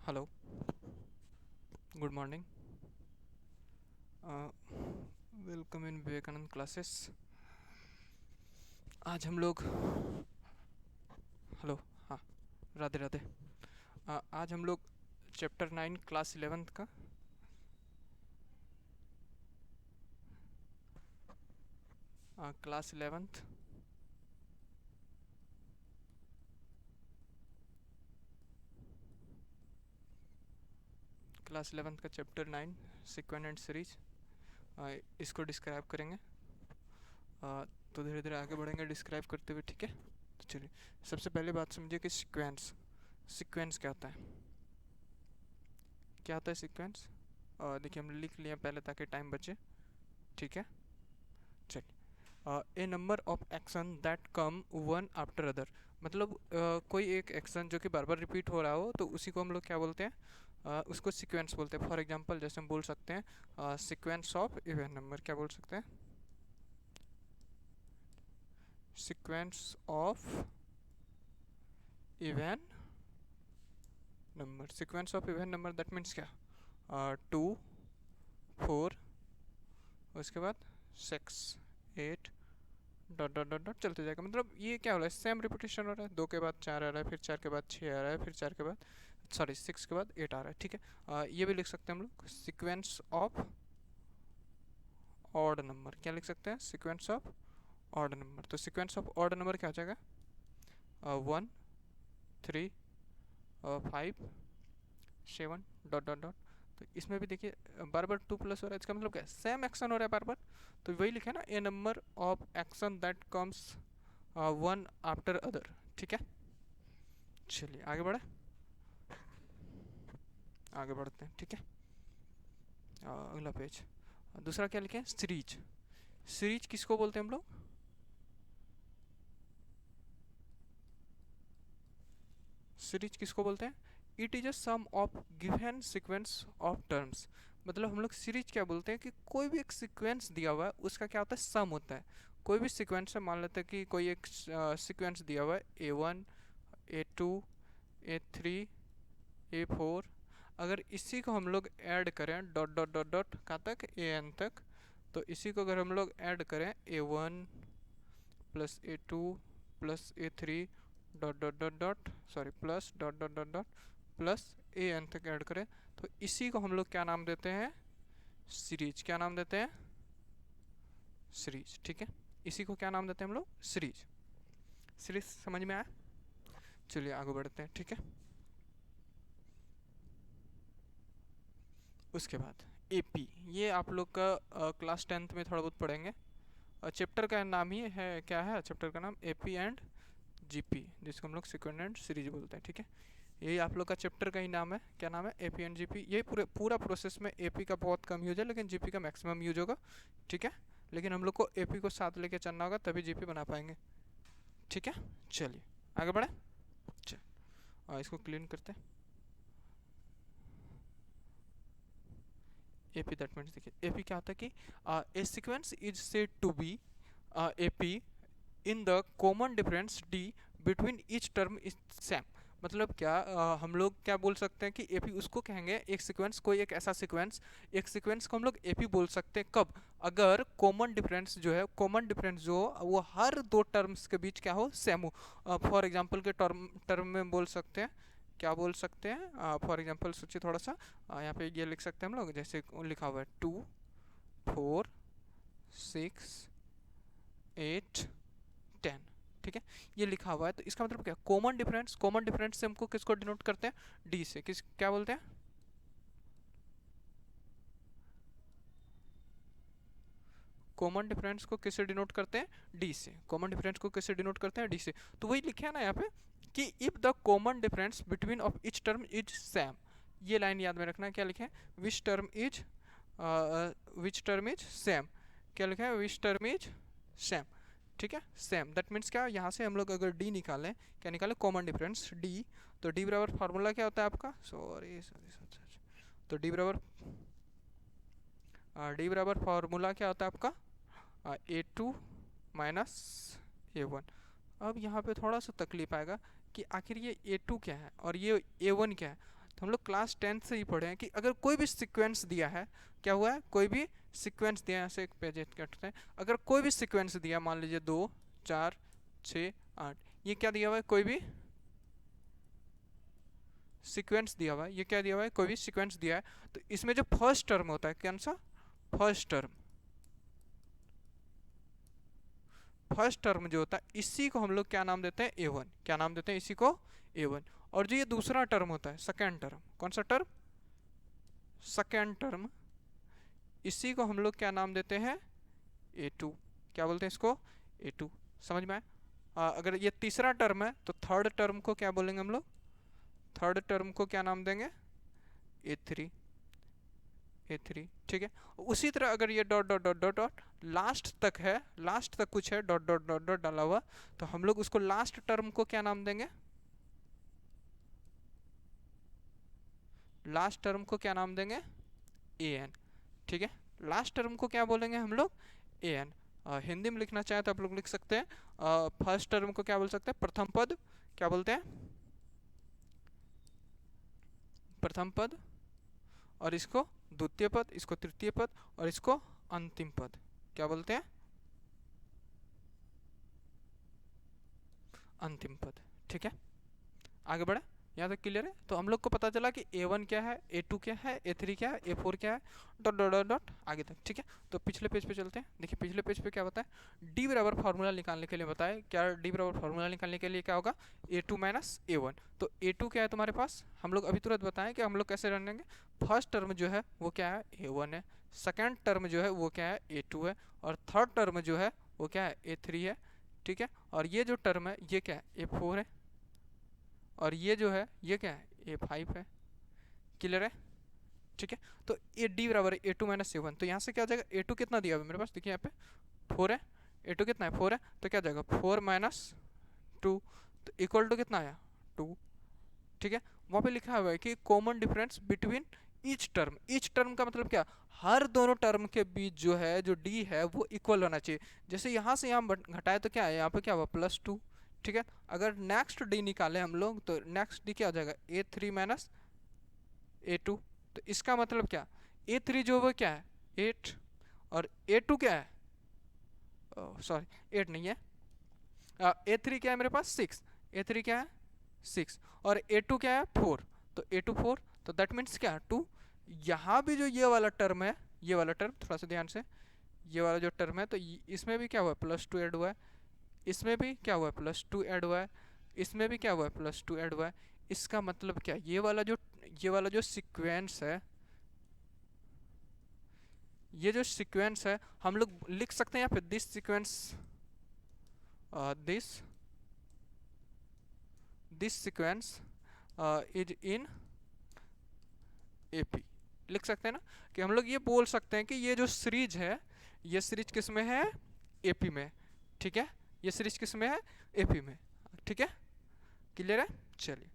Hello, good morning. Welcome in Vivekananda classes. आज हम लोग हेलो, हाँ, राधे राधे। आज हम लोग चैप्टर 9 क्लास 11th का क्लास 11th क्लास 11th का चैप्टर 9 सीक्वेंट एंड सीरीज इसको डिस्क्राइब करेंगे। तो धीरे धीरे आगे बढ़ेंगे डिस्क्राइब करते हुए, ठीक है। तो चलिए, सबसे पहले बात समझिए कि सीक्वेंस सीक्वेंस क्या होता है। क्या होता है सीक्वेंस? देखिए, हम लिख लिए पहले ताकि टाइम बचे, ठीक है। चलिए, a number of action that come one after other, मतलब कोई एक एक्शन जो कि बार बार रिपीट हो रहा हो तो उसी को हम लोग क्या बोलते हैं, उसको सीक्वेंस बोलते हैं। फॉर एग्जांपल जैसे हम बोल सकते हैं सीक्वेंस ऑफ इवन नंबर, क्या बोल सकते हैं, sequence of even number. Sequence of even number that means क्या, 2 4, उसके बाद 6 8 डॉट डॉट डॉट डॉट चलते जाएगा। मतलब ये क्या हो रहा है, सेम रिपीटेशन हो रहा है। 2 के बाद 4 आ रहा है, फिर 4 के बाद 6 आ रहा है, फिर 4 के बाद 6 के बाद 8 आ रहा है, ठीक है। ये भी लिख सकते हैं हम लोग सीक्वेंस ऑफ ऑड नंबर। क्या लिख सकते हैं, सीक्वेंस ऑफ ऑड नंबर। तो सीक्वेंस ऑफ ऑड नंबर क्या हो जाएगा, 1 3 5 7 डॉट डॉट डॉट। तो इसमें भी देखिए बार बार 2+ हो रहा है, इसका मतलब क्या है, सेम एक्शन हो रहा है बार बार। तो वही लिखे ना, a number of action that comes one after other, ठीक है। चलिए आगे बढ़े, आगे बढ़ते हैं, ठीक है। अगला पेज, दूसरा क्या लिखे, सीरीज। सीरीज किसको बोलते हैं हम लोग, सीरीज किसको बोलते हैं, it is a sum of given sequence of terms. मतलब हम लोग सीरीज क्या बोलते हैं कि कोई भी एक सीक्वेंस दिया हुआ है उसका क्या होता है, सम होता है। कोई भी सीक्वेंस है, मान लेते हैं कि कोई एक सीक्वेंस दिया हुआ है A1 A2 A3 A4, अगर इसी को हम लोग ऐड करें डॉट डॉट डॉट डॉट कहाँ तक, AN तक, तो इसी को अगर हम लोग ऐड करें A1 plus A2 plus A3 dot dot dot dot sorry plus dot dot dot dot plus AN तक ऐड करें, तो इसी को हम लोग क्या नाम देते हैं, सीरीज। क्या नाम देते हैं, सीरीज, ठीक है। इसी को क्या नाम देते हैं हम लोग, सीरीज। सीरीज समझ में आया। चलिए आगे बढ़ते हैं, ठीक है। उसके बाद AP, ये आप लोग का क्लास 10th में थोड़ा बहुत पढ़ेंगे। चैप्टर का नाम ही है, क्या है चैप्टर का नाम, AP एंड GP, जिसको हम लोग सीक्वेंट एंड सीरीज बोलते हैं, ठीक है। यही आप लोग का चैप्टर का ही नाम है, क्या नाम है, AP एंड GP। ये पूरा प्रोसेस में AP का बहुत कम यूज है, लेकिन GP का मैक्सिमम यूज होगा, ठीक है। लेकिन हम लोग को AP को साथ लेके चलना होगा, तभी GP बना पाएंगे, ठीक है। चलिए आगे बढ़े, चल इसको क्लीन करते हैं। AP दैट मीन्स, देखिए AP क्या होता है कि a sequence is said to be AP in the common difference D between each term is same. मतलब क्या, हम लोग क्या बोल सकते हैं कि AP उसको कहेंगे, एक सीक्वेंस, कोई एक ऐसा सीक्वेंस, एक सीक्वेंस को हम लोग AP बोल सकते हैं कब, अगर कॉमन डिफरेंस जो है, कॉमन डिफरेंस जो वो हर दो टर्म्स के बीच क्या हो, सेम हो। फॉर एग्जांपल के टर्म टर्म में बोल सकते हैं, क्या बोल सकते हैं, फॉर एग्जांपल सोचिए थोड़ा सा, यहाँ पे ये लिख सकते हैं हम लोग, जैसे लिखा हुआ है 2 4 6 8 10, ठीक है। ये लिखा हुआ है, तो इसका मतलब क्या, कॉमन डिफरेंस। कॉमन डिफरेंस से हमको किसको डिनोट करते हैं, D से। किस क्या बोलते हैं, कॉमन डिफरेंस को किससे डिनोट करते हैं, D से। कॉमन डिफरेंस को किससे डिनोट करते हैं, D से। तो वही लिखे है ना यहाँ पे कि if the common difference between of each term is same, ये लाइन याद में रखना है। क्या लिखे हैं, विच टर्म इज सेम। क्या लिखा है, विच टर्म इज सेम, ठीक है। सेम दैट मीन्स क्या, यहाँ से हम लोग अगर D निकालें, क्या निकालें, कॉमन डिफरेंस D, तो D बराबर फार्मूला क्या होता है आपका, सॉरी सॉरी सॉरी, तो D बराबर फार्मूला क्या होता है आपका, A2 माइनस A1। अब यहाँ पे थोड़ा सा तकलीफ आएगा कि आखिर ये A2 क्या है और ये A1 क्या है। तो हम लोग क्लास 10 से ही पढ़े हैं कि अगर कोई भी सीक्वेंस दिया है, क्या हुआ है, कोई भी सीक्वेंस दिया है, ऐसे एक पेज करते हैं, अगर कोई भी सीक्वेंस दिया, मान लीजिए 2 4 6 8, ये क्या दिया हुआ है, कोई भी सीक्वेंस दिया हुआ है, ये क्या दिया हुआ है, कोई भी सीक्वेंस दिया है, तो इसमें जो फर्स्ट टर्म होता है, कौन सा, फर्स्ट टर्म, फर्स्ट टर्म जो होता है इसी को हम लोग क्या नाम देते हैं, A1, क्या नाम देते हैं इसी को, A1। और जो ये दूसरा टर्म होता है, सेकेंड टर्म, कौन सा टर्म, सेकेंड टर्म, इसी को हम लोग क्या नाम देते हैं, A2, क्या बोलते हैं इसको, A2। समझ में आए? अगर ये तीसरा टर्म है तो थर्ड टर्म को क्या बोलेंगे हम लोग, थर्ड टर्म को क्या नाम देंगे, A3, A3, ठीक है। उसी तरह अगर ये dot dot dot dot dot last तक है, लास्ट तक कुछ है डॉट डॉट डॉट डॉट डाला हुआ, तो हम लोग उसको लास्ट टर्म को क्या नाम देंगे, लास्ट टर्म को क्या नाम देंगे, AN, ठीक है। लास्ट टर्म को क्या बोलेंगे हम लोग, AN। हिंदी में लिखना चाहे तो आप लोग लिख सकते हैं, फर्स्ट टर्म को क्या बोल सकते हैं, प्रथम पद, क्या बोलते हैं, प्रथम पद, और इसको द्वितीय पद, इसको तृतीय पद, और इसको अंतिम पद, क्या बोलते हैं, अंतिम पद, ठीक है। आगे बढ़े, यहाँ तक क्लियर है। तो हम लोग को पता चला कि A1 क्या है, A2 क्या है, A3 क्या है, A4 क्या है, डॉट डॉट डॉट डॉट आगे तक, ठीक है। तो पिछले पेज पे चलते हैं। देखिए पिछले पेज पे क्या बताया, D बराबर फार्मूला निकालने के लिए बताया, क्या D बराबर फार्मूला निकालने के लिए क्या होगा, A2 माइनस A1। तो A2 क्या है तुम्हारे पास, हम लोग अभी तुरंत बताएं कि हम लोग कैसे रन लेंगे। फर्स्ट टर्म जो है वो क्या है, A1 है, सेकेंड टर्म जो है वो क्या है, A2 है, और थर्ड टर्म जो है वो क्या है, A3 है, ठीक है। और ये जो टर्म है ये क्या है, A4 है, और ये जो है ये क्या है, A5 है, क्लियर है, ठीक है। तो ये D बराबर है A2 माइनस A1, तो यहाँ से क्या हो जाएगा, A2 कितना दिया हुआ है मेरे पास, देखिए यहाँ पे 4 है, A2 कितना है 4 है, तो क्या जाएगा 4 माइनस 2, तो इक्वल टू कितना आया 2, ठीक है। वहाँ पे लिखा हुआ है कि common difference between each term, each term का मतलब क्या, हर दोनों टर्म के बीच जो है जो D है वो इक्वल होना चाहिए। जैसे यहाँ से यहाँ घटाए तो क्या है, यहाँ पे क्या हुआ +2, ठीक है। अगर नेक्स्ट D निकाले हम लोग तो नेक्स्ट D क्या हो जाएगा, A3 माइनस A2, तो इसका मतलब क्या, A3 जो वो क्या है 8, और A2 क्या है, सॉरी 8 नहीं है, A3 क्या है मेरे पास 6, A3 क्या है 6, और A2 क्या है 4, तो A2 4, तो दैट मीन्स क्या 2। यहाँ भी जो ये वाला टर्म है, ये वाला टर्म थोड़ा सा ध्यान से, ये वाला जो टर्म है तो इसमें भी क्या हुआ है +2 ऐड हुआ है, इसमें भी क्या हुआ है +2 ऐड हुआ है, इसमें भी क्या हुआ है +2 ऐड हुआ है। इसका मतलब क्या, ये वाला जो सीक्वेंस है, ये जो सीक्वेंस है हम लोग लिख सकते हैं यहाँ पे this sequence, this sequence is in AP, लिख सकते हैं ना, कि हम लोग ये बोल सकते हैं कि ये जो सीरीज है, ये सीरीज किस में है, AP में, ठीक है। ये सीरीज किस में है, AP में, ठीक है, क्लियर है। चलिए,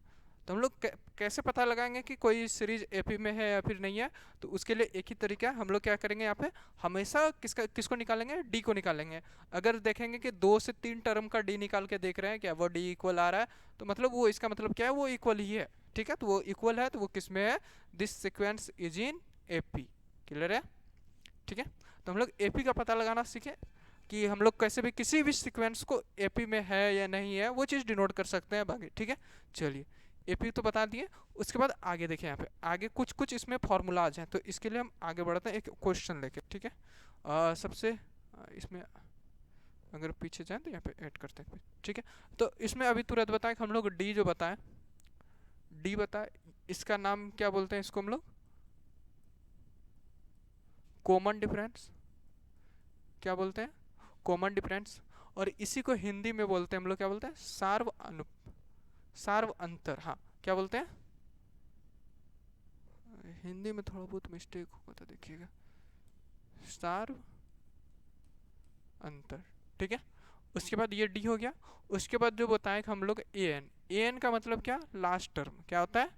तो हम लोग कैसे पता लगाएंगे कि कोई सीरीज AP में है या फिर नहीं है, तो उसके लिए एक ही तरीका है, हम लोग क्या करेंगे यहाँ पे हमेशा किसको निकालेंगे, D को निकालेंगे। अगर देखेंगे कि 2 से 3 टर्म का D निकाल के देख रहे हैं क्या वो D इक्वल आ रहा है, तो मतलब वो इसका मतलब क्या है, वो इक्वल ही है, ठीक है। तो वो इक्वल है तो वो किस में है, this sequence is in AP, clear है, ठीक है। तो हम लोग AP का पता लगाना सीखे कि हम लोग कैसे भी किसी भी सीक्वेंस को AP में है या नहीं है वो चीज़ डिनोट कर सकते हैं बाकी, ठीक है। चलिए AP तो बता दिए, उसके बाद आगे देखें, यहाँ पे आगे कुछ कुछ इसमें फॉर्मूलाज हैं, तो इसके लिए हम आगे बढ़ते हैं एक क्वेश्चन लेके, ठीक है। सबसे इसमें अगर पीछे जाएं तो यहाँ पे ऐड करते हैं, ठीक है। तो इसमें अभी तुरंत बताएं कि हम लोग D जो बताएं, D बताए, इसका नाम क्या बोलते हैं, इसको हम लोग कॉमन डिफरेंस, क्या बोलते हैं, कॉमन डिफरेंस, और इसी को हिंदी में बोलते हैं हम लोग, क्या बोलते हैं, सार्व अंतर, हाँ क्या बोलते हैं, हिंदी में थोड़ा बहुत मिस्टेक होगा तो देखिएगा, सार्व अंतर, ठीक है। उसके बाद ये D हो गया, उसके बाद जो बताएं कि हम लोग AN का मतलब क्या, लास्ट टर्म, क्या होता है,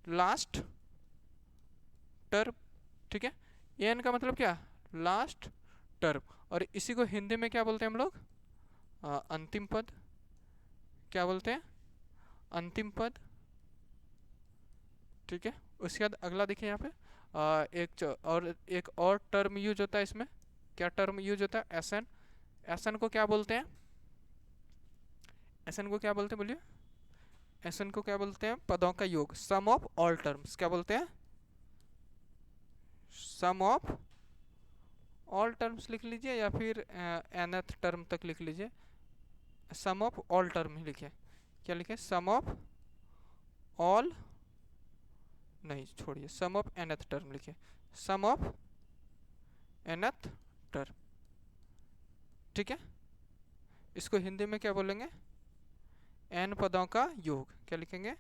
लास्ट टर्म, ठीक है। AN का मतलब क्या, लास्ट टर्म, और इसी को हिंदी में क्या बोलते हैं हम लोग, अंतिम पद, क्या बोलते हैं, अंतिम पद, ठीक है। उसके बाद अगला देखिए यहाँ पे एक और टर्म यूज होता है इसमें। क्या टर्म यूज होता है? S N. एस एन को क्या बोलते हैं? एस एन को क्या बोलते हैं बोलिए? एस एन को क्या बोलते हैं? पदों का योग, सम ऑफ ऑल टर्म्स। क्या बोलते हैं? सम ऑफ ऑल टर्म्स लिख लीजिए, या फिर nth टर्म तक लिख लीजिए। सम ऑफ ऑल टर्म ही लिखे। क्या लिखे? सम ऑफ ऑल, नहीं छोड़िए, सम ऑफ nth टर्म लिखे। सम ऑफ nth टर्म, ठीक है। इसको हिंदी में क्या बोलेंगे? n पदों का योग। क्या लिखेंगे?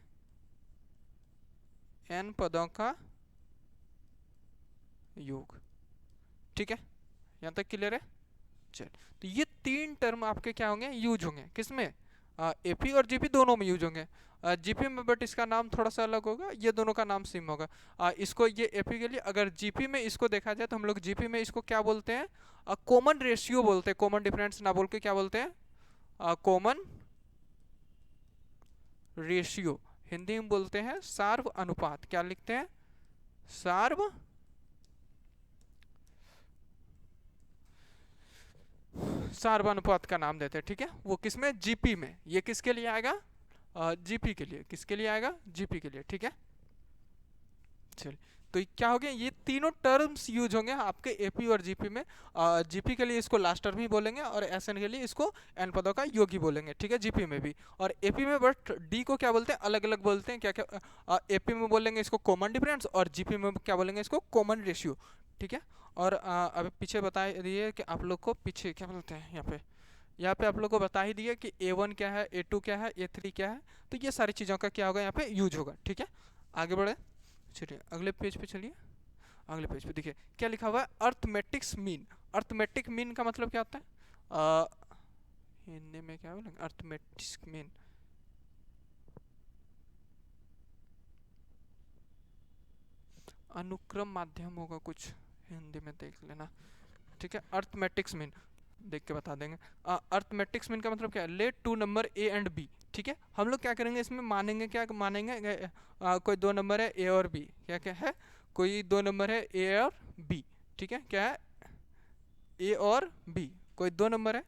n पदों का योग, ठीक है। यहाँ तक क्लियर है? चल, तो ये तीन टर्म आपके क्या होंगे? यूज होंगे। किसमें? एपी और जीपी दोनों में यूज होंगे। जीपी में बट इसका नाम थोड़ा सा अलग होगा, ये दोनों का नाम सेम होगा। इसको ये एपी के लिए, अगर जीपी में इसको देखा जाए तो हम लोग जीपी में इसको क्या बोलते हैं? कॉमन रेशियो बोलते हैं। कॉमन डिफरेंस ना बोल के क्या बोलते हैं? Common ratio. हिंदी में बोलते हैं सार्व अनुपात। क्या लिखते हैं? सार्व सार्वनुपात का नाम देते हैं, ठीक है। वो किसमें? जीपी में। ये किसके लिए आएगा? जीपी के लिए। किसके लिए आएगा? जीपी के लिए, ठीक है। चलिए, तो क्या हो गया? ये तीनों टर्म्स यूज होंगे आपके एपी और जीपी में। जीपी के लिए इसको लास्ट टर्म ही बोलेंगे, और एसएन के लिए इसको एन पदों का योग ही बोलेंगे, ठीक है। जीपी में भी और एपी में, बट डी को क्या बोलते हैं? अलग अलग बोलते हैं। क्या क्या? एपी में बोलेंगे इसको कॉमन डिफरेंस, और जीपी में क्या बोलेंगे? इसको कॉमन रेशियो, ठीक है। और अभी पीछे बता दिए कि आप लोग को, पीछे क्या बोलते हैं यहाँ पे आप लोग को बता ही दिए कि A1 क्या है, A2 क्या है, A3 क्या है। तो ये सारी चीज़ों का क्या होगा? यहाँ पे यूज होगा, ठीक है। आगे बढ़े, चलिए अगले पेज पे चलिए। अगले पेज पे देखिए क्या लिखा हुआ है? Arithmetics mean. अर्थमेटिक मीन का मतलब क्या होता है? हिंदी में क्या बोलेंगे? अर्थमेटिक्स मीन, अनुक्रम माध्यम होगा कुछ, हिंदी में देख लेना, ठीक है। अर्थमेटिक्स मीन देख के बता देंगे। अर्थमेटिक्स मीन का मतलब क्या है? Let two number A and B, ठीक है। हम लोग क्या करेंगे इसमें? मानेंगे, क्या मानेंगे? कोई दो नंबर है ए और बी। क्या क्या है? कोई दो नंबर है ए और बी, ठीक है। क्या है? ए और बी, कोई दो नंबर है,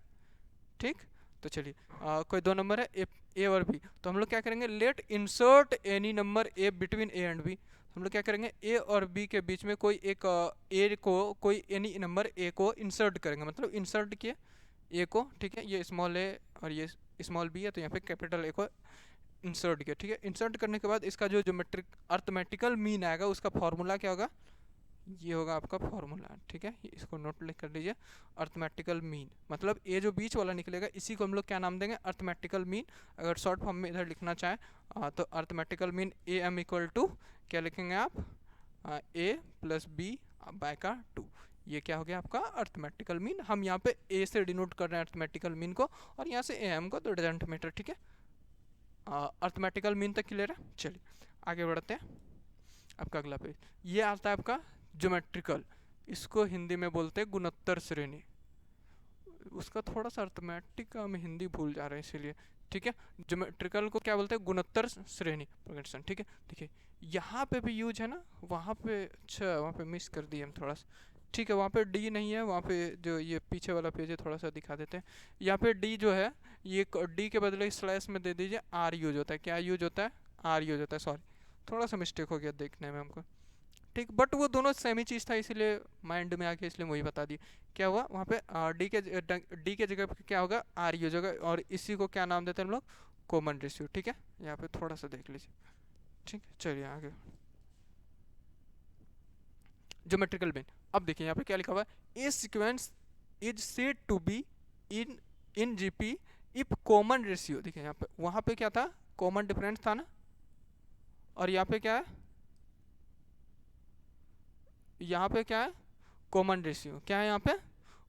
ठीक। तो चलिए, कोई दो नंबर है ए और बी, तो हम लोग क्या करेंगे? Let insert any number A between A and B. हम लोग क्या करेंगे? ए और बी के बीच में कोई एक ए को, कोई एनी नंबर ए को इंसर्ट करेंगे, मतलब इंसर्ट किए ए को, ठीक है। ये स्मॉल ए और ये स्मॉल बी है, तो यहाँ पे कैपिटल ए को इंसर्ट किया, ठीक है। इंसर्ट करने के बाद इसका जो ज्योमेट्रिक अर्थमेटिकल मीन आएगा, उसका फॉर्मूला क्या होगा? ये होगा आपका फॉर्मूला, ठीक है। इसको नोट लिख कर लीजिए। अर्थमेटिकल मीन मतलब ये जो बीच वाला निकलेगा, इसी को हम लोग क्या नाम देंगे? Arithmetical mean. अगर शॉर्ट फॉर्म में इधर लिखना चाहें तो arithmetical mean A M equal to, क्या लिखेंगे आप? ए प्लस बी बाय का 2। ये क्या हो गया आपका? Arithmetical mean. हम यहाँ पे ए से डिनोट कर रहे हैं अर्थमेटिकल मीन को, और यहाँ से ए एम को, तो डजंट मैटर, ठीक है। अर्थमेटिकल मीन तक क्लियर है? चलिए आगे बढ़ते हैं। आपका अगला पेज ये आता है आपका ज्योमेट्रिकल। इसको हिंदी में बोलते हैं गुणोत्तर श्रेणी। उसका थोड़ा सा अर्थमेटिक हम हिंदी भूल जा रहे हैं इसीलिए, ठीक है। ज्योमेट्रिकल को क्या बोलते हैं? गुणोत्तर श्रेणी प्रोग्रेशन, ठीक है। देखिए यहाँ पे भी यूज है ना, वहाँ पे, अच्छा वहाँ पे मिस कर दिए हम थोड़ा सा, ठीक है। वहाँ पे डी नहीं है, वहाँ पे जो ये पीछे वाला पेज है थोड़ा सा दिखा देते हैं। यहाँ पे डी जो है, ये डी के बदले स्लैश में दे दीजिए आर यूज होता है। क्या यूज होता है? आर यूज होता है, सॉरी थोड़ा सा मिस्टेक हो गया देखने में हमको, ठीक। बट वो दोनों सेम ही चीज़ था, इसीलिए माइंड में आके इसलिए वही बता दी। क्या हुआ वहाँ पे? डी के जगह पे क्या होगा? आर यूज होगा, और इसी को क्या नाम देते हैं हम लोग? कॉमन रेशियो, ठीक है। यहाँ पे थोड़ा सा देख लीजिए, ठीक है। चलिए आगे, ज्योमेट्रिकल मीन। अब देखिए यहाँ पे क्या लिखा हुआ है? A sequence is said to be in in GP if common ratio. देखिए यहाँ पे, वहाँ पे क्या था? कॉमन डिफरेंस था ना, और यहाँ पे क्या है? यहाँ पे क्या है? Common ratio. क्या है यहाँ पे?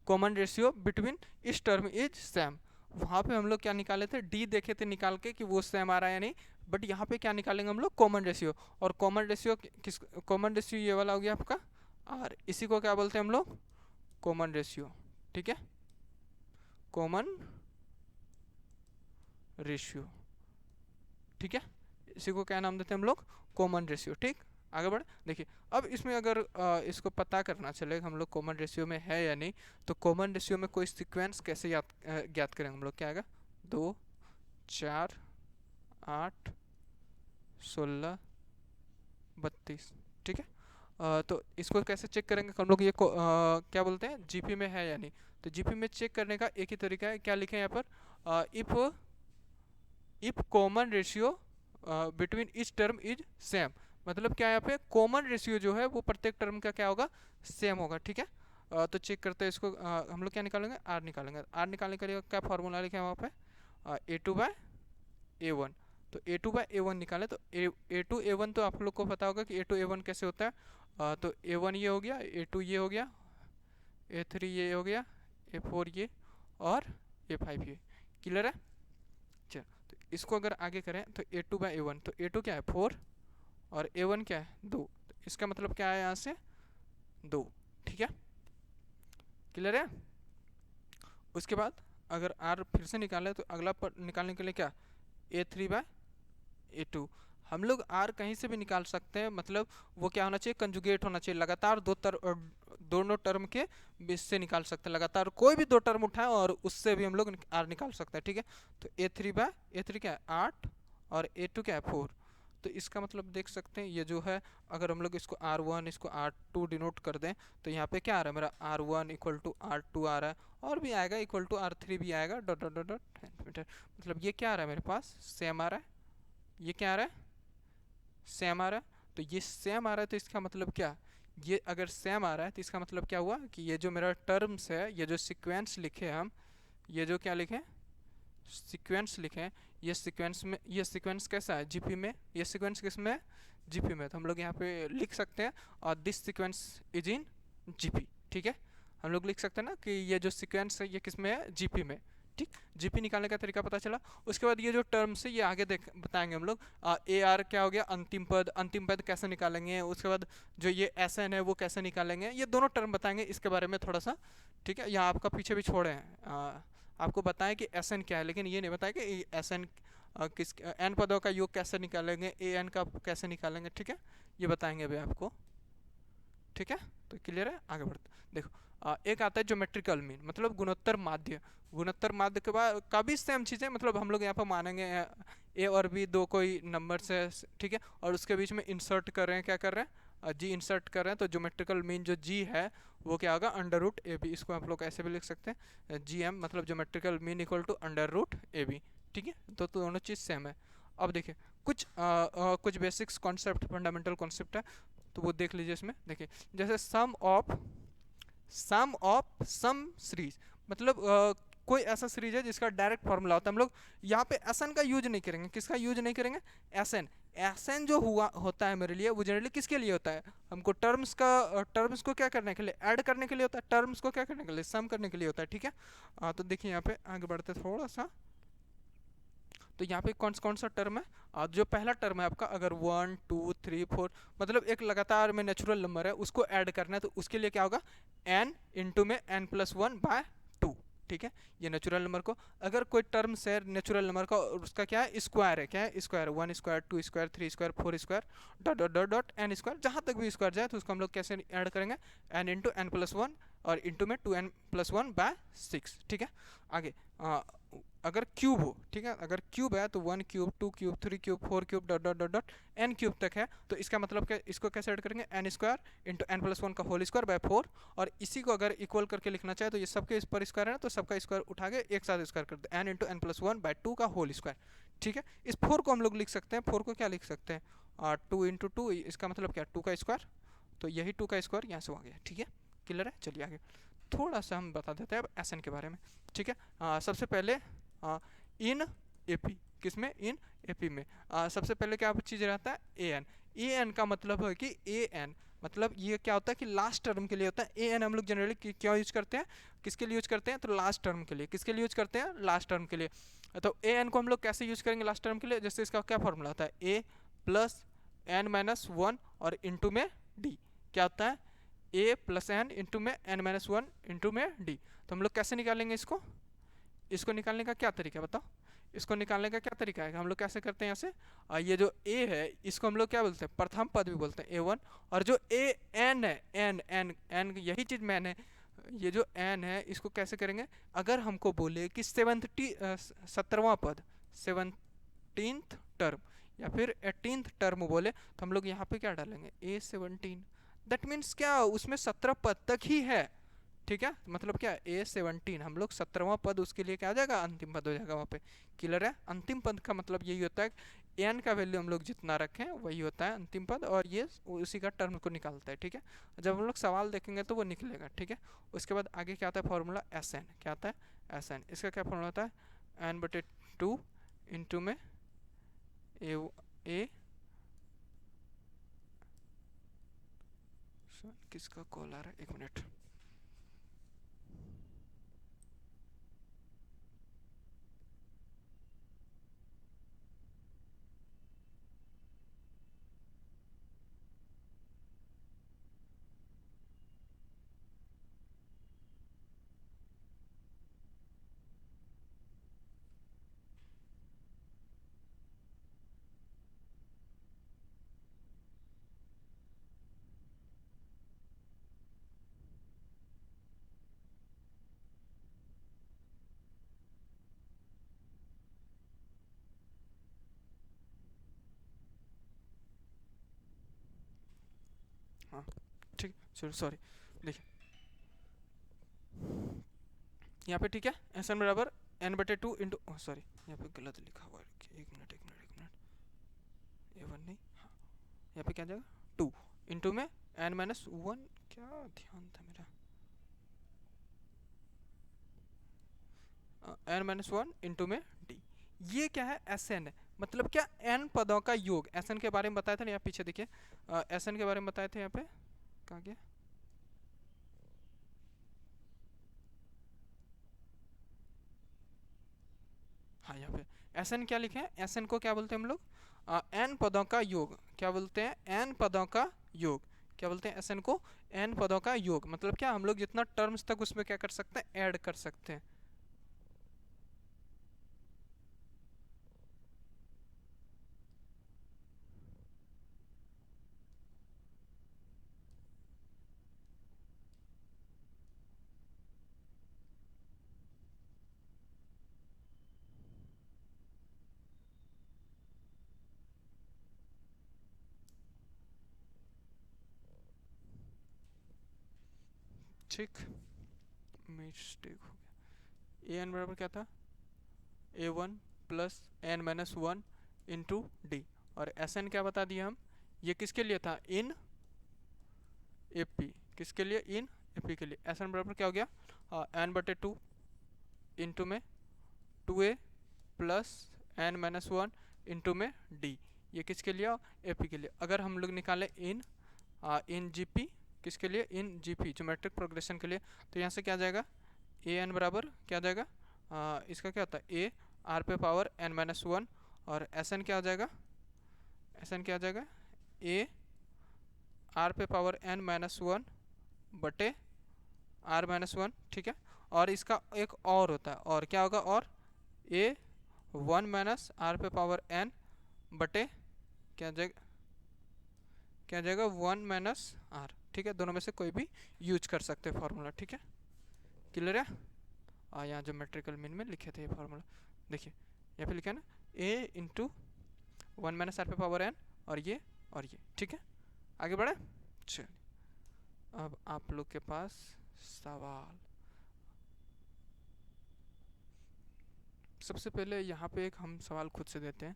कॉमन रेशियो बिटवीन इस टर्म इज सेम। वहाँ पे हम लोग क्या निकाले थे? डी देखे थे निकाल के कि वो सेम आ रहा है या नहीं, बट यहाँ पे क्या निकालेंगे हम लोग? Common ratio. और कॉमन रेशियो किस? कॉमन रेशियो ये वाला हो गया आपका आर। इसी को क्या बोलते हैं हम लोग? कॉमन रेशियो, ठीक है। कॉमन रेशियो, ठीक है। इसी को क्या नाम देते हैं हम लोग, कॉमन रेशियो। ठीक, आगे बढ़े। देखिए अब इसमें अगर इसको पता करना चले हम लोग कॉमन रेशियो में है या नहीं, तो कॉमन रेशियो में कोई सीक्वेंस कैसे ज्ञात करेंगे हम लोग, क्या आएगा, 2 4 8 16 32। ठीक है, तो इसको कैसे चेक करेंगे हम लोग, ये क्या बोलते हैं, जीपी में है या नहीं। तो जीपी में चेक करने का एक ही तरीका है, क्या लिखे हैं यहाँ पर, if common ratio between each term is same. मतलब क्या यहाँ पे कॉमन रेशियो जो है वो प्रत्येक टर्म का क्या होगा, सेम होगा। ठीक है, तो चेक करते हैं इसको, हम लोग क्या निकालेंगे, आर निकालेंगे। आर निकालने के लिए क्या फॉर्मूला लिखा है वहाँ पे, A2/A1। तो A2/A1 निकालें, तो A2/A1 तो आप लोग को पता होगा कि A2/A1 कैसे होता है, तो A1 ये हो गया, A2 ये हो गया, A3 ये हो गया, A4 ये, और A5 ये। क्लियर है। चल, तो इसको अगर आगे करें तो A2/A1, तो A2 क्या है 4 और A1 क्या है 2, तो इसका मतलब क्या है यहाँ से 2। ठीक है, क्लियर है। उसके बाद अगर R फिर से निकाले तो अगला निकालने के लिए क्या, A3/A2। हम लोग R कहीं से भी निकाल सकते हैं, मतलब वो क्या होना चाहिए, कंजुगेट होना चाहिए, लगातार दोनों टर्म के बीच से निकाल सकते हैं, लगातार कोई भी दो टर्म उठाएं और उससे भी हम लोग R निकाल सकते हैं। ठीक है, तो A3 क्या है 8 और A2 क्या है 4। तो इसका मतलब देख सकते हैं ये जो है, अगर हम लोग इसको R1 इसको R2 डिनोट कर दें, तो यहाँ पे क्या आ रहा है मेरा, R1 इक्वल टू R2 आ रहा है, और भी आएगा इक्वल टू R3 भी आएगा, डॉट डॉट डॉट डॉट। मतलब ये क्या आ रहा है मेरे पास, सेम आ रहा है, ये क्या आ रहा है, सेम आ रहा है। तो ये सेम आ रहा है, तो इसका मतलब क्या, ये अगर सेम आ रहा है तो इसका मतलब क्या हुआ कि ये जो मेरा टर्म्स है, ये जो सीक्वेंस लिखे हम, ये जो क्या लिखे, सीक्वेंस लिखे, ये सीक्वेंस कैसा है जीपी में, ये सीक्वेंस किस में है, जीपी में। तो हम लोग यहाँ पे लिख सकते हैं, और this sequence is in GP. ठीक है, हम लोग लिख सकते हैं ना कि ये जो सीक्वेंस है ये किस में है, जीपी में। ठीक, जीपी निकालने का तरीका पता चला। उसके बाद ये जो टर्म्स है ये आगे बताएंगे हम लोग, ए आर क्या हो गया, अंतिम पद कैसे निकालेंगे, उसके बाद जो ये एस एन है वो कैसे निकालेंगे, ये दोनों टर्म बताएंगे, इसके बारे में थोड़ा सा। ठीक है, यहाँ आपका पीछे भी छोड़े हैं, आपको बताएं कि एस एन क्या है, लेकिन ये नहीं बताया कि एस एन किस एन पदों का योग कैसे निकालेंगे, ए एन का कैसे निकालेंगे। ठीक है, ये बताएंगे अभी आपको। ठीक है, तो क्लियर है, आगे बढ़ते देखो। एक आता है ज्योमेट्रिकल मीन, मतलब गुणोत्तर माध्य। गुणोत्तर माध्य के बाद का भी सेम चीज़ है, मतलब हम लोग यहाँ पर मानेंगे ए और बी दो कोई नंबर्स है। ठीक है, और उसके बीच में इंसर्ट कर रहे हैं, क्या कर रहे हैं, जी इंसर्ट कर रहे हैं, तो ज्योमेट्रिकल मीन जो जी है वो क्या होगा, √AB। इसको आप लोग ऐसे भी लिख सकते हैं, GM मतलब geometrical mean equal to √AB। ठीक है, तो दोनों चीज़ सेम है। अब देखिए कुछ बेसिक्स कॉन्सेप्ट, फंडामेंटल कॉन्सेप्ट है, तो वो देख लीजिए इसमें। देखिए जैसे सम ऑफ सम सीरीज, मतलब कोई ऐसा सीरीज है जिसका डायरेक्ट फॉर्मूला होता है, हम लोग यहाँ पे एसएन का यूज नहीं करेंगे। किसका यूज नहीं करेंगे, एसएन जो होता है मेरे लिए, वो जनरली किसके लिए होता है, हमको टर्म्स को क्या करने के लिए, ऐड करने के लिए होता है, टर्म्स को क्या करने के लिए, सम करने के लिए होता है। ठीक है, तो देखिए यहाँ पे आगे बढ़ते थोड़ा सा, तो यहाँ पे कौन सा टर्म है, जो पहला टर्म है आपका, अगर 1 2 3 4 मतलब एक लगातार में नेचुरल नंबर है उसको ऐड करना है, तो उसके लिए क्या होगा, n इंटू में n+1/2। ठीक है, ये नेचुरल नंबर को, अगर कोई टर्म है नेचुरल नंबर का और उसका क्या है, स्क्वायर है, क्या है square, 1 square 2 square 3 square 4 square dot dot dot dot n square, जहाँ तक भी स्क्वायर जाए तो उसको हम लोग कैसे ऐड करेंगे, n इंटू n+1 और इंटू में 2n+1/6। ठीक है, आगे अगर क्यूब हो, ठीक है, अगर क्यूब है तो 1 cube 2 cube 3 cube 4 cube dot dot dot dot n cube तक है, तो इसका मतलब क्या, इसको कैसे ऐड करेंगे, n स्क्वायर इंटू n+1 का होल स्क्वायर बाय 4। और इसी को अगर इक्वल करके लिखना चाहे तो ये सबके इस पर स्क्वायर है ना, तो सबका स्क्वायर उठा के एक साथ स्क्वायर कर दे, n इंटू n+1/2 का होल स्क्वायर। ठीक है, इस 4 को हम लोग लिख सकते हैं, 4 को क्या लिख सकते हैं, 2 इंटू 2, इसका मतलब क्या 2 का स्क्वायर, तो यही 2 का स्क्वायर यहाँ से आ गया। ठीक है, क्लियर है। चलिए आगे थोड़ा सा हम बता देते हैं अब एस एन के बारे में। ठीक है, सबसे पहले इन एपी, किसमें, इन एपी में सबसे पहले क्या चीज़ रहता है, ए एन का मतलब है कि ए एन मतलब ये क्या होता है कि लास्ट टर्म के लिए होता है। ए एन हम लोग जनरली क्या यूज करते हैं, किसके लिए यूज करते हैं, तो लास्ट टर्म के लिए। किसके लिए यूज करते हैं, लास्ट टर्म के लिए। तो ए एन को हम लोग कैसे यूज करेंगे लास्ट टर्म के लिए, जैसे इसका क्या फॉर्मूला होता है, a+n-1 और इंटू में डी, क्या होता है a+n इंटू में n-1 इंटू में डी। तो हम लोग कैसे निकालेंगे इसको निकालने का क्या तरीका बताओ, इसको निकालने का क्या तरीका है, हम लोग कैसे करते हैं यहाँ से, ये जो ए है इसको हम लोग क्या बोलते हैं, प्रथम पद भी बोलते हैं A1। और जो ए एन है, एन एन एन यही चीज़ मैन है, ये जो एन है इसको कैसे करेंगे, अगर हमको बोले कि 17वां पद, 17th टर्म या फिर 18th टर्म बोले, तो हम लोग यहाँ पे क्या डालेंगे, A17। दैट मीन्स क्या, उसमें 17 पद तक ही है, ठीक है, मतलब क्या A17, हम लोग 17वां पद उसके लिए क्या आ जाएगा, अंतिम पद हो जाएगा वहाँ पे। क्लियर है, अंतिम पद का मतलब यही होता है, एन का वैल्यू हम लोग जितना रखें वही होता है अंतिम पद, और ये उसी का टर्म को निकालता है, ठीक है। जब हम लोग सवाल देखेंगे तो वो निकलेगा, ठीक है। उसके बाद आगे क्या आता है फॉर्मूला, एस एन, क्या आता है एस एन, इसका क्या फॉर्मूला होता है, n/2 इंटू में ए किसका कॉल आ रहा है, एक मिनट। हाँ ठीक, चलो सॉरी, देखिए यहाँ पे ठीक है, एस एन बराबर n/2 इंटू, सॉरी यहाँ पे गलत लिखा हुआ है, एक मिनट एक मिनट एक मिनट, A1 नहीं, हाँ यहाँ पे क्या जाएगा, 2 इंटू में n-1, क्या ध्यान था मेरा, n-1 इंटू में d, ये क्या है, एस एन है, मतलब क्या n पदों का योग, एस एन के बारे में बताया था ना, यहाँ पीछे देखिए एस एन के बारे में बताए थे, यहाँ पे कहाँ गया, हाँ यहाँ पे एस एन क्या लिखे हैं, एस एन को क्या बोलते हैं हम लोग, एन पदों का योग, क्या बोलते हैं, एन पदों का योग, क्या बोलते हैं एस एन को, एन पदों का योग, मतलब क्या हम लोग जितना टर्म्स तक उसमें क्या कर सकते हैं, ऐड कर सकते हैं। ठीक, मिस्टेक हो गया, ए एन बराबर क्या था, A1 plus n-1 into D, और एस एन क्या बता दिया हम, ये किसके लिए था, इन ए पी, किसके लिए, इन ए पी के लिए, एस एन बराबर क्या हो गया, n/2 इंटू में 2a प्लस n-1 इंटू में d, ये किसके लिए, ए पी के लिए। अगर हम लोग निकालें इन जी पी, किसके लिए, इन जी पी ज्योमेट्रिक प्रोग्रेशन के लिए, तो यहाँ से क्या जाएगा, ए एन बराबर क्या जाएगा, इसका क्या होता है, ए आर पे पावर n-1, और एस एन क्या हो जाएगा, एस एन क्या हो जाएगा, ए आर पे पावर n-1 बटे r-1, ठीक है। और इसका एक और होता है, और क्या होगा, और ए 1 माइनस आर पे पावर n बटे क्या जाएगा, क्या जाएगा 1 माइनस आर, ठीक है, दोनों में से कोई भी यूज कर सकते हैं फार्मूला, ठीक है, क्लियर है। यहाँ ज्योमेट्रिकल मीन में लिखे थे ये फार्मूला, देखिए यहाँ पे लिखा है ना, ए इंटू 1 माइनस आर पे पावर n, और ये ठीक है, आगे बढ़े। चलिए अब आप लोग के पास सवाल, सबसे पहले यहाँ पे एक हम सवाल खुद से देते हैं,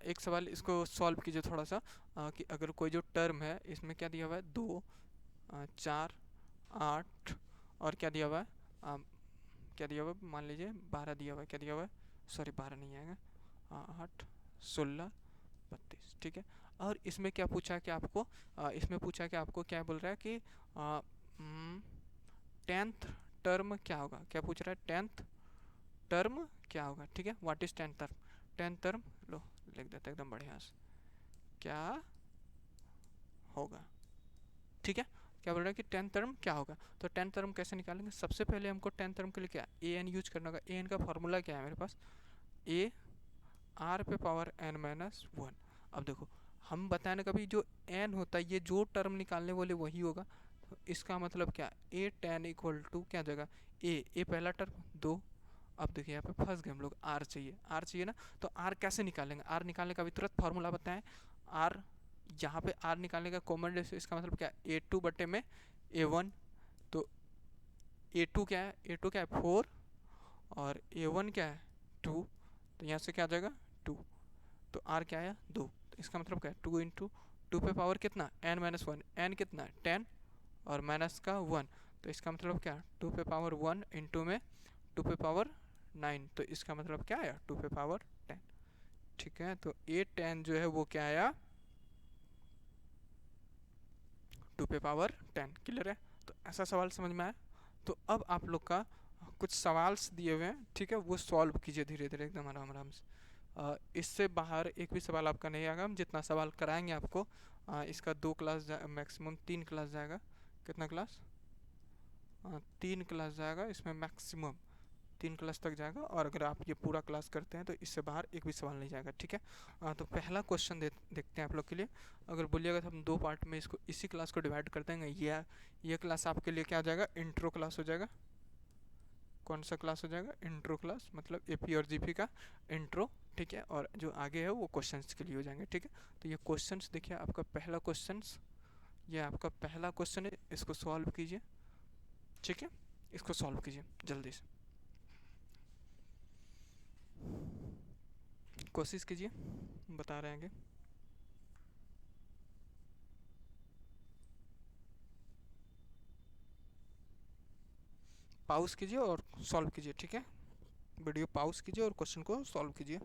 एक सवाल इसको सॉल्व कीजिए थोड़ा सा, कि अगर कोई जो टर्म है इसमें क्या दिया हुआ है, 2 4 8, और क्या दिया हुआ है, क्या दिया हुआ है, मान लीजिए 12 दिया हुआ है, क्या दिया हुआ है, सॉरी 12 नहीं आएगा, 8 16 32, ठीक है। और इसमें क्या पूछा है कि आपको, इसमें पूछा है कि आपको क्या बोल रहा है कि 10th टर्म क्या होगा, क्या पूछ रहा है, 10th टर्म क्या होगा, ठीक है, what is 10th term, 10th term लो लिख देते एकदम बढ़िया से, क्या होगा, ठीक है। क्या बोल रहा है कि 10th टर्म क्या होगा, तो 10th टर्म कैसे निकालेंगे, सबसे पहले हमको 10th टर्म के लिए क्या ए एन यूज करना होगा, ए एन का फॉर्मूला क्या है मेरे पास, ए आर पे पावर एन माइनस वन। अब देखो हम बताए ना कभी जो एन होता है ये जो टर्म निकालने वाले वही होगा, तो इसका मतलब क्या, ए टेन इक्वल टू क्या जगह ए पहला टर्म दो। अब देखिए यहाँ पे फंस गए हम लोग, आर चाहिए ना, तो आर कैसे निकालेंगे, आर निकालने का भी तुरंत फार्मूला बताएं। आर यहाँ पे आर निकालने का कॉमन रेशियो, इसका मतलब क्या, ए टू बटे में ए वन। तो ए टू क्या है, ए टू क्या है 4 और ए वन क्या है 2, तो यहाँ से क्या आ जाएगा 2। तो आर क्या आया 2, तो इसका मतलब क्या है 2 इंटू टू पे पावर कितना एन माइनस वन, एन कितना है 10 और माइनस का 1, तो इसका मतलब क्या 2 पे पावर 1 इंटू में 2 पे पावर 9, तो इसका मतलब क्या आया 2 पे पावर 10। ठीक है, तो ए 10 जो है वो क्या आया 2 पे पावर 10। क्लियर है, तो ऐसा सवाल समझ में आया। तो अब आप लोग का कुछ सवाल्स दिए हुए हैं, ठीक है, वो सॉल्व कीजिए धीरे धीरे एकदम आराम आराम से। इससे बाहर एक भी सवाल आपका नहीं आएगा, हम जितना सवाल कराएंगे आपको इसका 2 क्लास मैक्सिमम 3 क्लास जाएगा। कितना क्लास, 3 क्लास जाएगा इसमें, मैक्सिमम 3 क्लास तक जाएगा। और अगर आप ये पूरा क्लास करते हैं तो इससे बाहर एक भी सवाल नहीं जाएगा। ठीक है, तो पहला क्वेश्चन देखते हैं आप लोग के लिए। अगर बोलिएगा तो हम 2 पार्ट में इसको इसी क्लास को डिवाइड कर देंगे। ये क्लास आपके लिए क्या हो जाएगा, इंट्रो क्लास हो जाएगा। कौन सा क्लास हो जाएगा, इंट्रो क्लास, मतलब एपी और जीपी का इंट्रो। ठीक है, और जो आगे है वो क्वेश्चंस के लिए हो जाएंगे। ठीक है, तो ये क्वेश्चंस देखिए, आपका पहला क्वेश्चंस, ये आपका पहला क्वेश्चन है, इसको सॉल्व कीजिए। ठीक है, इसको सॉल्व कीजिए जल्दी से, कोशिश कीजिए, बता रहे हैं आगे। पॉज कीजिए और सॉल्व कीजिए। ठीक है, वीडियो पॉज कीजिए और क्वेश्चन को सॉल्व कीजिए।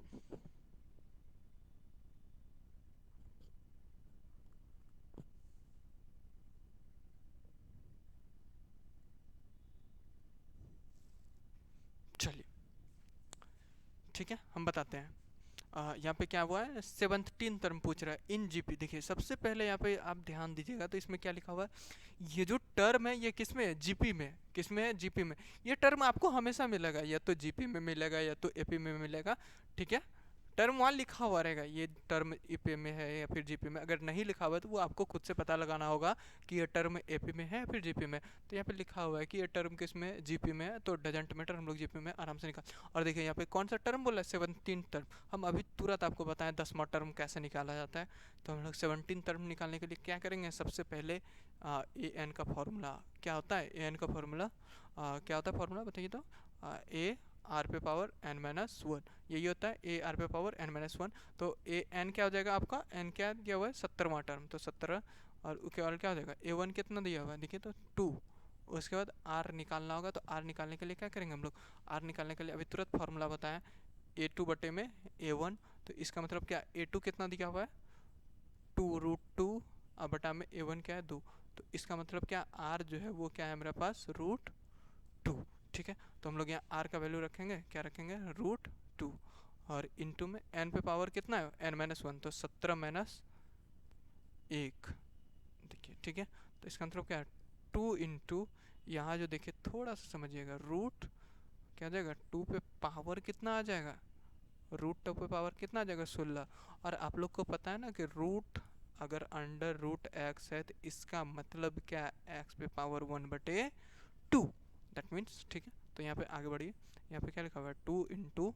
चलिए ठीक है, हम बताते हैं। यहाँ पे क्या हुआ है, 17 टर्म पूछ रहा है इन जीपी। देखिए सबसे पहले यहाँ पे आप ध्यान दीजिएगा, तो इसमें क्या लिखा हुआ है, ये जो टर्म है ये किस में है, जीपी में। किस में है, जीपी में। ये टर्म आपको हमेशा मिलेगा, या तो जीपी में मिलेगा या तो एपी में मिलेगा। ठीक है, टर्म वहाँ लिखा हुआ रहेगा, ये टर्म ईपी में है या फिर जीपी में। अगर नहीं लिखा हुआ है तो वो आपको खुद से पता लगाना होगा कि ये टर्म एपी में है या फिर जीपी में। तो यहाँ पे लिखा हुआ है कि ये टर्म किस में, जीपी में है, तो डजेंट मैटर, हम लोग जीपी में आराम से निकाल। और देखिए यहाँ पे कौन सा टर्म बोला है, 17 टर्म। हम अभी तुरंत आपको बताएं 10वां टर्म कैसे निकाला जाता है। तो हम लोग 17 टर्म निकालने के लिए क्या करेंगे, सबसे पहले ए एन का फॉर्मूला क्या होता है, ए एन का फॉर्मूला क्या होता है, फॉर्मूला बताइए तो, ए आर पे पावर एन माइनस वन, यही होता है ए आर पे पावर एन माइनस वन। तो ए एन क्या हो जाएगा आपका, एन क्या दिया हुआ है 17वां टर्म, तो 17, और उसके बाद क्या हो जाएगा ए वन कितना दिया हुआ है देखिए तो 2। उसके बाद आर निकालना होगा, तो आर निकालने के लिए क्या करेंगे हम लोग, आर निकालने के लिए अभी तुरंत फार्मूला बताएं, ए टू बटे में ए वन। तो इसका मतलब क्या, ए टू कितना दिया हुआ है 2√2, अब बटा में ए वन क्या है 2। तो इसका मतलब क्या, आर जो है वो क्या है मेरे पास √2। ठीक है, तो हम लोग यहाँ आर का वैल्यू रखेंगे, क्या रखेंगे √2, और इनटू में एन पे पावर कितना है एन माइनस वन, तो 17 माइनस 1। देखिए ठीक है, तो इसका मतलब क्या है 2 इंटू, यहाँ जो देखिए थोड़ा सा समझिएगा, रूट क्या आ जाएगा 2 पे पावर कितना आ जाएगा, √2 पे पावर कितना आ जाएगा 16। और आप लोग को पता है ना कि रूट अगर अंडर रूट एक्स है तो इसका मतलब क्या, एक्स पे पावर 1/2, दैट मीन्स। ठीक है, तो यहाँ पे आगे बढ़िए, यहाँ पे क्या लिखा हुआ है 2 इंटू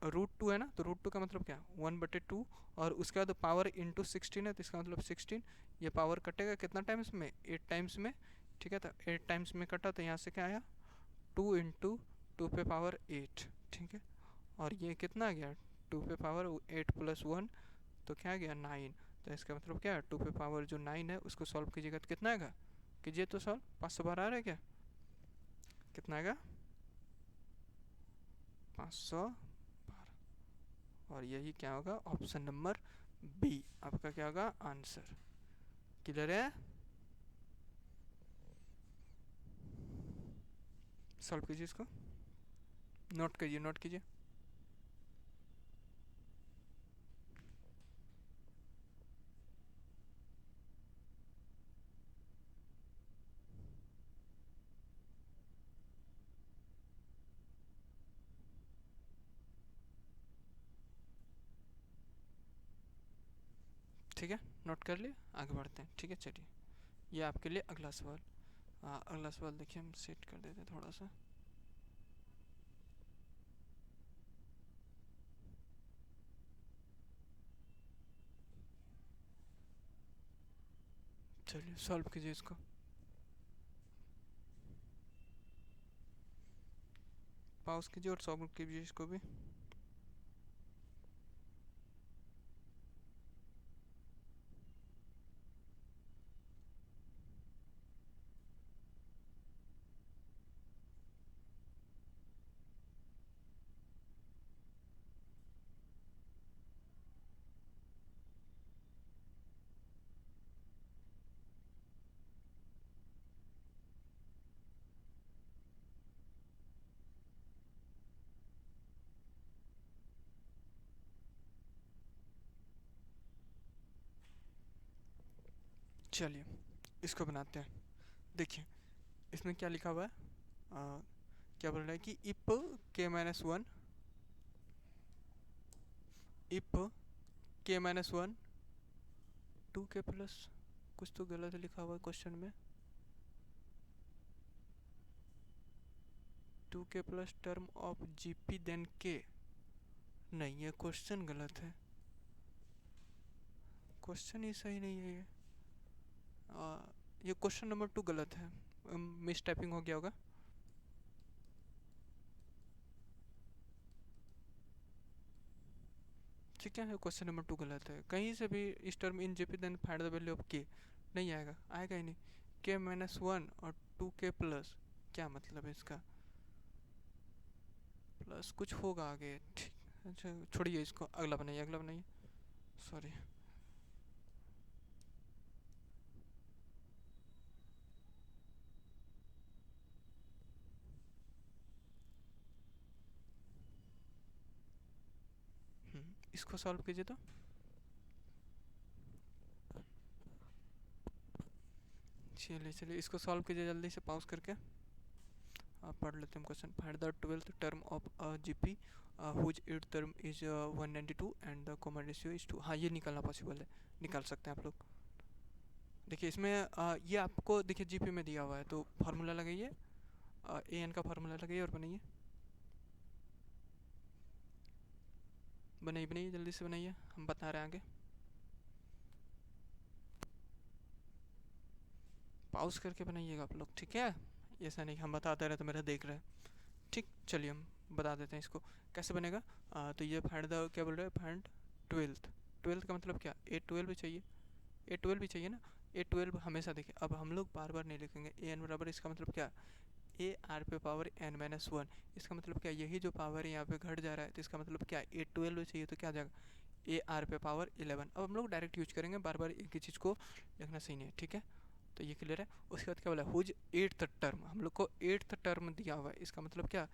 √2 है ना, तो √2 का मतलब क्या 1/2, और उसके बाद पावर इंटू 16 है, तो इसका मतलब 16। ये पावर कटेगा कितना टाइम्स में, 8 टाइम्स में। ठीक है, तो 8 टाइम्स में कटा, तो यहाँ से क्या आया 2 इंटू 2 पे पावर 8। ठीक है, और ये कितना आ गया 2 पे पावर 8 प्लस 1, तो क्या आ गया 9। तो इसका मतलब क्या है 2 पे पावर जो 9 है उसको सॉल्व कीजिएगा तो कितना आएगा, कीजिए तो सॉल्व, 500 बार आ रहा है क्या, कितना आएगा 500। और यही क्या होगा, ऑप्शन नंबर बी आपका क्या होगा आंसर। क्लियर है, सॉल्व कीजिए इसको, नोट कीजिए नोट कीजिए। ठीक है, नोट कर लिए, आगे बढ़ते हैं। ठीक है, चलिए ये आपके लिए अगला सवाल। अगला सवाल देखिए, हम सेट कर देते हैं थोड़ा सा। चलिए सॉल्व कीजिए इसको। पॉज कीजिए और सॉल्व कीजिए इसको भी। चलिए इसको बनाते हैं। देखिए इसमें क्या लिखा हुआ है, क्या बोल रहा है कि इप k-1, इप k-1 2k प्लस, कुछ तो गलत लिखा हुआ है क्वेश्चन में, 2k plus term of GP then k। नहीं, ये क्वेश्चन गलत है, क्वेश्चन ही सही नहीं है ये। ये क्वेश्चन नंबर 2 गलत है, मिस टाइपिंग हो गया होगा। ठीक है, क्वेश्चन नंबर 2 गलत है। कहीं से भी इस term in GP then find the value of K नहीं आएगा, आएगा ही नहीं। k-1 और 2k प्लस, क्या मतलब है इसका, प्लस कुछ होगा आगे। ठीक, अच्छा छोड़िए इसको, अगला बनाइए, अगला बनाइए, सॉरी। इसको सॉल्व कीजिए तो। चलिए चलिए इसको सॉल्व कीजिए जल्दी से, पॉज करके आप पढ़ लेते हैं question. Find the 12th term of GP whose 8th term is 192 and the common ratio is 2। हाँ, ये निकालना पॉसिबल है, निकाल सकते हैं आप लोग। देखिए इसमें ये आपको देखिए जीपी में दिया हुआ है, तो फार्मूला लगाइए, ए एन का फार्मूला लगाइए और बनाइए, बनाइए बनाइए जल्दी से बनाइए, हम बता रहे हैं आगे। पॉज करके बनाइएगा आप लोग, ठीक है, ऐसा नहीं हम बताते रहे तो मेरा देख रहे हैं। ठीक, चलिए हम बता देते हैं इसको कैसे बनेगा। तो ये फाइंड द, क्या बोल रहे हैं, फाइंड 12th। 12th का मतलब क्या, A12 भी चाहिए, A12 भी चाहिए ना। A12 हमेशा देखिए, अब हम लोग बार बार नहीं लिखेंगे। ए एन बराबर, इसका मतलब क्या, ए आर पे पावर n-1। इसका मतलब क्या, यही जो पावर यहाँ पे घट जा रहा है, तो इसका मतलब क्या, A12 चाहिए तो क्या आ जाएगा, ए आर पे पावर 11। अब हम लोग डायरेक्ट यूज करेंगे, बार बार एक ही चीज़ को लिखना सही नहीं है, ठीक है। तो ये क्लियर है। उसके बाद क्या बोला, हुज 8th टर्म, हम लोग को 8th टर्म दिया हुआ है, इसका मतलब क्या,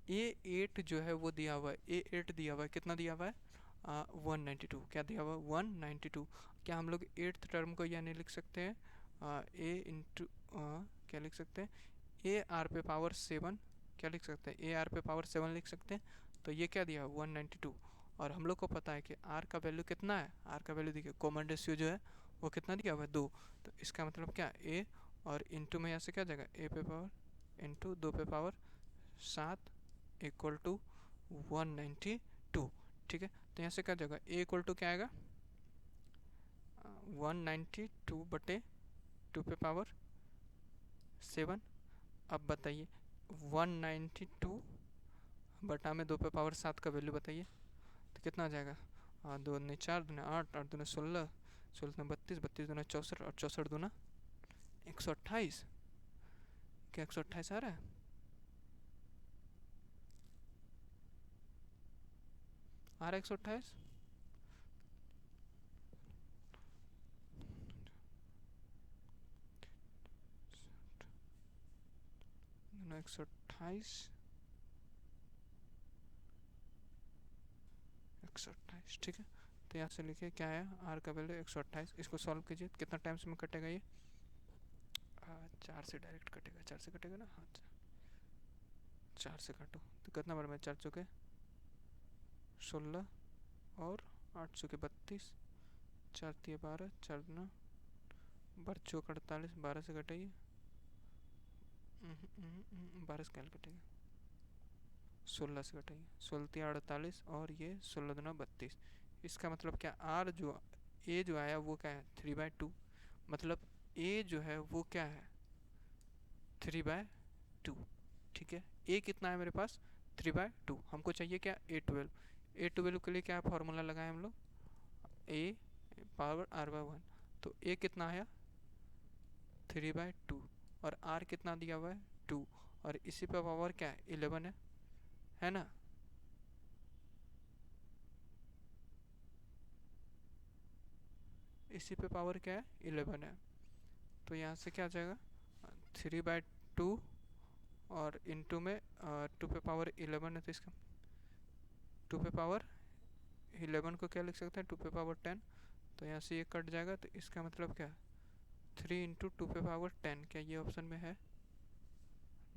A8 जो है वो दिया हुआ है, A8 दिया हुआ है, कितना दिया हुआ है, 192। क्या दिया हुआ है, 192। क्या हम लोग 8th टर्म को यानी लिख सकते हैं, ए इंटू, क्या लिख सकते हैं, ए आर पे पावर 7, क्या लिख सकते हैं, ए आर पे पावर 7 लिख सकते हैं। तो ये क्या दिया है, 192। और हम लोग को पता है कि आर का वैल्यू कितना है, आर का वैल्यू देखिए, कॉमन रेशियो जो है वो कितना दिया हुआ है, 2। तो इसका मतलब क्या, ए और इंटू में यहाँ से क्या जाएगा, ए पे पावर इंटू 2 पे पावर 7 इक्वल टू 192। ठीक है, तो यहाँ से क्या जाएगा, ए इक्वल टू क्या आएगा, 192/2 पे पावर 7। अब बताइए 192/2 पे पावर 7 का वैल्यू बताइए, तो कितना आ जाएगा, 2 दूनी 4, 2 दूनी 8, 8 दूनी 16, 16 दूनी 32, 32 दूनी 64 और 64 दूना 128। क्या 128 आ रहा है, आ रहा है 128। 128, 128, ठीक है। तो यहाँ से लिखिए क्या है, आर का वैल्यू 128। इसको सॉल्व कीजिए, कितना टाइम्स में कटेगा ये, 4 से डायरेक्ट कटेगा, 4 से कटेगा ना, हाँ 4 से काटो तो कितना बार में, 4 चौके 16 और 8 चौके 32, 4 3 12, 4 दूना 12 चौक 48, 12 से घटाइए 12 से कैल कटेगा, 16 से घटाइए, 16 3 48 और ये 16 दूना 32। इसका मतलब क्या, आर जो ए जो आया वो क्या है 3/2, मतलब ए जो है वो क्या है 3/2। ठीक है, ए कितना है मेरे पास 3/2, हमको चाहिए क्या A12। A12 के लिए क्या फॉर्मूला लगाए हम लोग, ए पावर r/1, तो ए कितना आया 3/2 और आर कितना दिया हुआ है 2, और इसी पे पावर क्या है 11 है ना। इसी पे पावर क्या है 11 है, तो यहाँ से क्या आ जाएगा 3/2 और इनटू में 2 पे पावर 11 है, तो इसका 2 पे पावर 11 को क्या लिख सकते हैं 2 पे पावर 10, तो यहाँ से ये कट जाएगा, तो इसका मतलब क्या 3 इंटू 2 पे पावर 10, क्या ये ऑप्शन में है,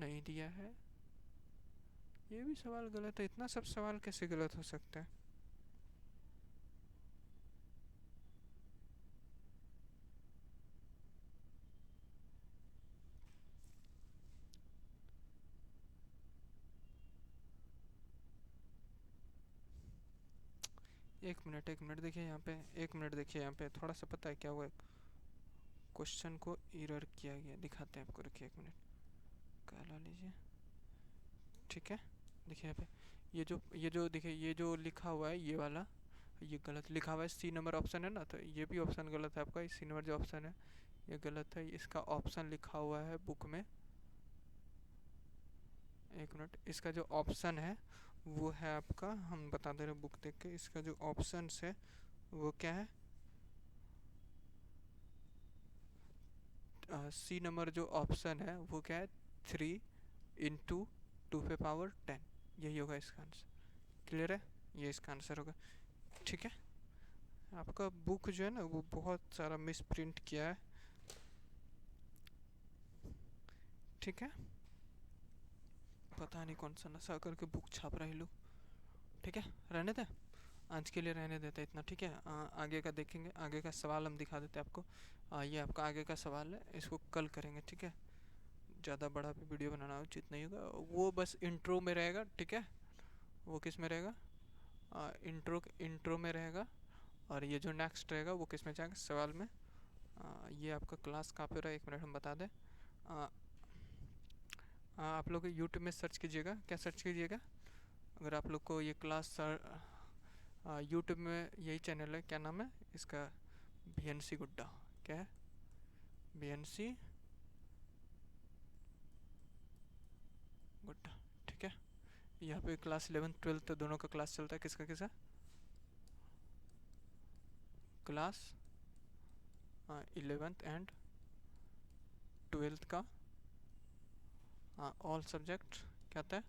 नहीं दिया है। ये भी सवाल गलत है, इतना सब सवाल कैसे गलत हो सकता है। एक मिनट देखिए यहाँ पे, एक मिनट देखिए यहाँ पे थोड़ा सा पता है क्या हुआ, क्वेश्चन को एरर किया गया, दिखाते हैं आपको, रखिए एक मिनट, काला लीजिए। ठीक है, देखिए यहाँ पे ये जो देखिए ये जो लिखा हुआ है ये वाला, ये गलत लिखा हुआ है, सी नंबर ऑप्शन है ना, तो ये भी ऑप्शन गलत है आपका, सी नंबर जो ऑप्शन है ये गलत है। इसका ऑप्शन लिखा हुआ है बुक में, एक मिनट, इसका जो ऑप्शन है वो है आपका, हम बता दे रहे बुक देख के, इसका जो ऑप्शन है वो क्या है, सी नंबर जो ऑप्शन है वो क्या है 3 इंटू 2 पे पावर 10, यही होगा इसका आंसर। क्लियर है, ये इसका आंसर होगा। ठीक है, आपका बुक जो है ना वो बहुत सारा मिस प्रिंट किया है। ठीक है, पता नहीं कौन सा नशा करके बुक छाप रहे लोग। ठीक है, रहने दे, आज के लिए रहने देते इतना। ठीक है, आगे का देखेंगे, आगे का सवाल हम दिखा देते हैं आपको। ये आपका आगे का सवाल है, इसको कल करेंगे। ठीक है, ज़्यादा बड़ा भी वीडियो बनाना उचित नहीं होगा, वो बस इंट्रो में रहेगा। ठीक है, वो किस में रहेगा, इंट्रो में रहेगा, और ये जो नेक्स्ट रहेगा वो किस में जाएगा सवाल में। ये आपका क्लास कहाँ पे रहा है, एक मिनट हम बता दें। आप लोग यूट्यूब में सर्च कीजिएगा, क्या सर्च कीजिएगा, अगर आप लोग को ये क्लास यूट्यूब में यही चैनल है, क्या नाम है इसका, BNC गुड्डा, क्या है BNC गुड्डा। ठीक है, यहाँ पे क्लास 11 12 दोनों का क्लास चलता है, किसका किसका क्लास 11th एंड 12th का, ऑल सब्जेक्ट क्या आता है,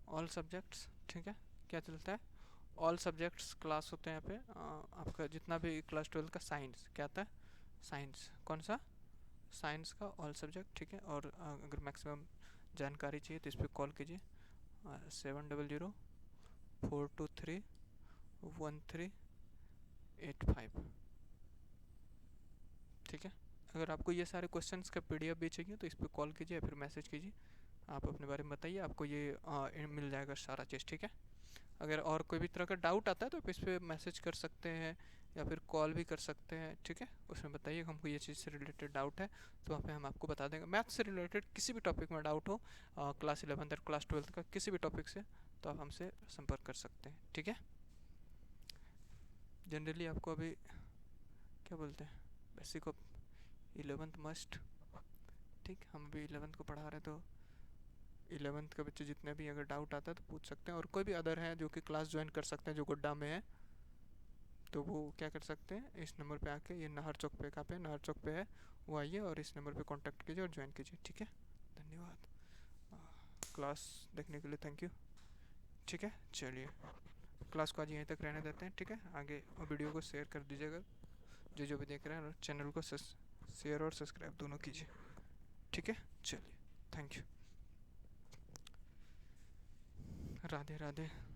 ऑल सब्जेक्ट्स। ठीक है, क्या चलता है ऑल सब्जेक्ट्स क्लास होते हैं यहाँ पे। आपका जितना भी क्लास 12 का साइंस क्या आता है, साइंस कौन सा, साइंस का ऑल सब्जेक्ट। ठीक है, और अगर मैक्सिमम जानकारी चाहिए तो इस पर कॉल कीजिए 700-423-1385। ठीक है, अगर आपको ये सारे क्वेश्चंस का PDF भी चाहिए तो इस पर कॉल कीजिए या फिर मैसेज कीजिए, आप अपने बारे में बताइए, आपको ये मिल जाएगा सारा चीज़। ठीक है, अगर और कोई भी तरह का डाउट आता है तो आप इस पर मैसेज कर सकते हैं या फिर कॉल भी कर सकते हैं। ठीक है, उसमें बताइए हमको ये चीज़ से रिलेटेड डाउट है, तो वहाँ पे हम आपको बता देंगे। मैथ से रिलेटेड किसी भी टॉपिक में डाउट हो, क्लास 11th और क्लास 12th का किसी भी टॉपिक से, तो आप हमसे संपर्क कर सकते हैं। ठीक है, जनरली आपको अभी क्या बोलते हैं, बेसिक ऑफ 11th मस्ट। ठीक, हम अभी 11th को पढ़ा रहे हैं, तो 11th के बच्चे जितने भी अगर डाउट आता है तो पूछ सकते हैं, और कोई भी अदर है जो कि क्लास ज्वाइन कर सकते हैं जो गुड्डा में है, तो वो क्या कर सकते हैं, इस नंबर पे आके, ये नाहर चौक पे, कहाँ पे नाहर चौक पे है, वो आइए और इस नंबर पे कांटेक्ट कीजिए और ज्वाइन कीजिए। ठीक है, धन्यवाद क्लास देखने के लिए, थैंक यू। ठीक है, चलिए क्लास को आज यहीं तक रहने देते हैं। ठीक है, आगे वीडियो को शेयर कर दीजिएगा, जो भी देख रहे हैं, और चैनल को शेयर और सब्सक्राइब दोनों कीजिए। ठीक है, चलिए, थैंक यू। राधे राधे।